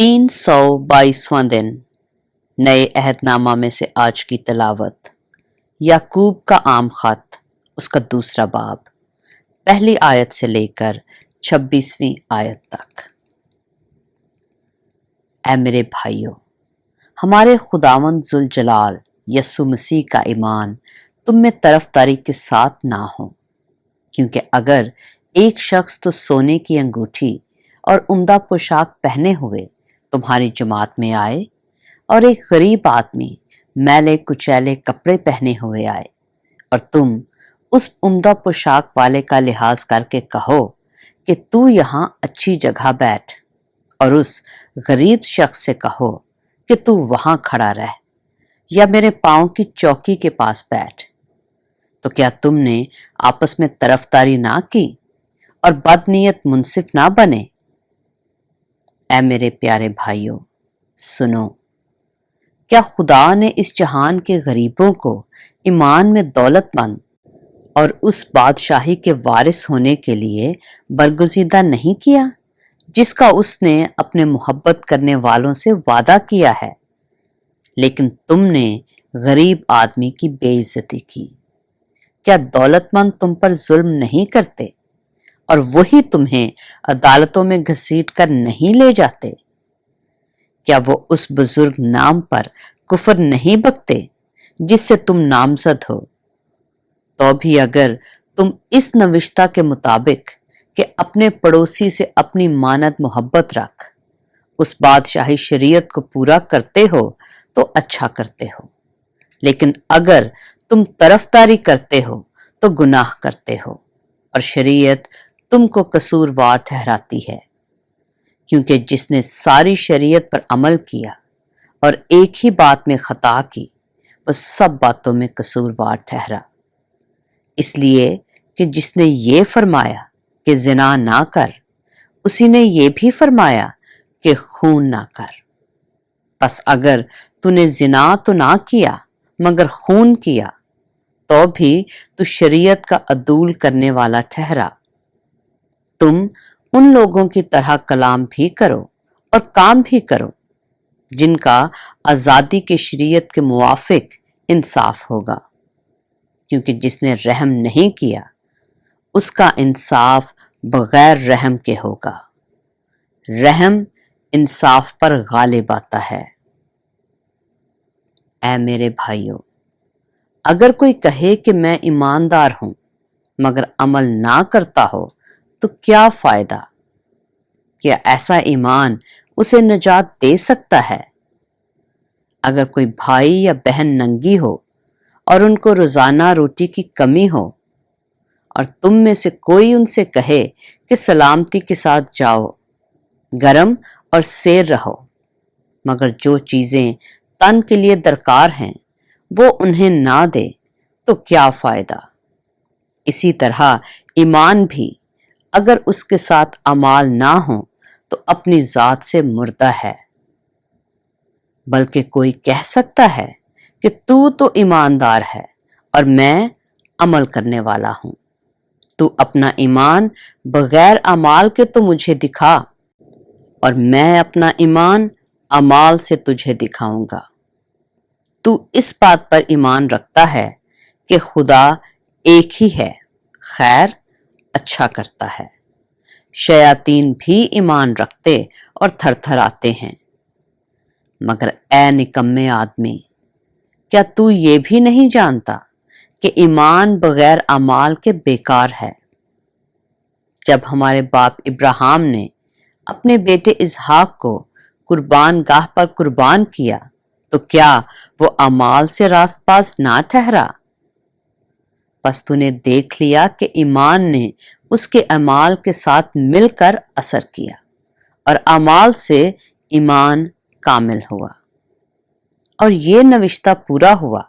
322वां दिन नए अहदनामा में से आज की तलावत। याकूब का आम खत, उसका दूसरा बाब, पहली आयत से लेकर 26वीं आयत तक। ऐ मेरे भाइयों, हमारे खुदावंद जुल जलाल यस्सु मसीह का ईमान तुम में तरफदारी के साथ ना हो, क्योंकि अगर एक शख्स तो सोने की अंगूठी और उम्दा पोशाक पहने हुए तुम्हारी जमात में आए और एक गरीब आदमी मैले कुचैले कपड़े पहने हुए आए और तुम उस उम्दा पोशाक वाले का लिहाज करके कहो कि तू यहाँ अच्छी जगह बैठ, और उस गरीब शख्स से कहो कि तू वहां खड़ा रह या मेरे पांव की चौकी के पास बैठ, तो क्या तुमने आपस में तरफदारी ना की और बदनीयत मुनसिफ ना बने? ऐ मेरे प्यारे भाइयों, सुनो, क्या खुदा ने इस जहान के गरीबों को ईमान में दौलतमंद और उस बादशाही के वारिस होने के लिए बरगुज़ीदा नहीं किया जिसका उसने अपने मोहब्बत करने वालों से वादा किया है? लेकिन तुमने गरीब आदमी की बेइज्जती की। क्या दौलतमंद तुम पर जुल्म नहीं करते और वही तुम्हें अदालतों में घसीट कर नहीं ले जाते? क्या वो उस बुजुर्ग नाम पर कुफर नहीं बकते जिससे तुम नामजद हो? तो भी अगर तुम इस नविश्ता के मुताबिक कि अपने पड़ोसी से अपनी मानद मोहब्बत रख, उस बादशाही शरीयत को पूरा करते हो तो अच्छा करते हो, लेकिन अगर तुम तरफदारी करते हो तो गुनाह करते हो और शरीयत तुमको कसूरवार ठहराती है, क्योंकि जिसने सारी शरीयत पर अमल किया और एक ही बात में खता की, वह सब बातों में कसूरवार ठहरा। इसलिए कि जिसने ये फरमाया कि जिना ना कर, उसी ने ये भी फरमाया कि खून ना कर। बस अगर तूने जिना तो ना किया मगर खून किया, तो भी तू शरीयत का अदूल करने वाला ठहरा। तुम उन लोगों की तरह कलाम भी करो और काम भी करो जिनका आज़ादी के शरीयत के मुवाफिक इंसाफ होगा, क्योंकि जिसने रहम नहीं किया उसका इंसाफ बगैर रहम के होगा। रहम इंसाफ पर गालिब आता है। ऐ मेरे भाइयों, अगर कोई कहे कि मैं ईमानदार हूं मगर अमल ना करता हो तो क्या फायदा? क्या ऐसा ईमान उसे निजात दे सकता है? अगर कोई भाई या बहन नंगी हो और उनको रोजाना रोटी की कमी हो और तुम में से कोई उनसे कहे कि सलामती के साथ जाओ, गरम और सेर रहो, मगर जो चीजें तन के लिए दरकार हैं वो उन्हें ना दे, तो क्या फायदा? इसी तरह ईमान भी अगर उसके साथ अमाल ना हो तो अपनी जात से मुर्दा है। बल्कि कोई कह सकता है कि तू तो ईमानदार है और मैं अमल करने वाला हूं। तू अपना ईमान बगैर अमाल के तो मुझे दिखा और मैं अपना ईमान अमाल से तुझे दिखाऊंगा। तू इस बात पर ईमान रखता है कि खुदा एक ही है, खैर अच्छा करता है। शयातीन भी ईमान रखते और थरथराते हैं। मगर ऐ निकम्मे आदमी, क्या तू ये भी नहीं जानता कि ईमान बगैर अमाल के बेकार है? जब हमारे बाप इब्राहिम ने अपने बेटे इसहाक को कुर्बान गाह पर कुर्बान किया, तो क्या वो अमाल से रास्तबाज ना ठहरा? बस तूने देख लिया कि ईमान ने उसके अमाल के साथ मिलकर असर किया और अमाल से ईमान कामिल हुआ। और ये नविश्ता पूरा हुआ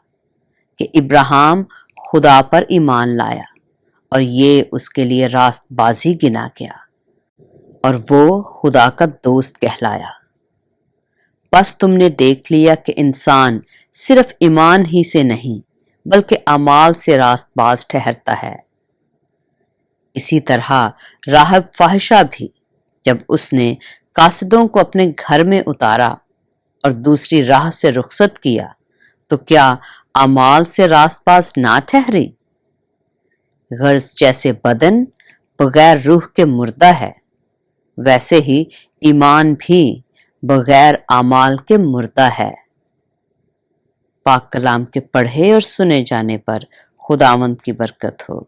कि इब्राहिम खुदा पर ईमान लाया और ये उसके लिए रास्तबाजी गिना गया और वो खुदा का दोस्त कहलाया। बस तुमने देख लिया कि इंसान सिर्फ ईमान ही से नहीं बल्कि अमाल से रास्तबाज ठहरता है। इसी तरह राहब फाहिशा भी जब उसने कासिदों को अपने घर में उतारा और दूसरी राह से रुखसत किया तो क्या अमाल से रास्तबाज ना ठहरी। गर्ज जैसे बदन बगैर रूह के मुर्दा है, वैसे ही ईमान भी बगैर अमाल के मुर्दा है। पाक कलाम के पढ़े और सुने जाने पर खुदावंद की बरकत हो।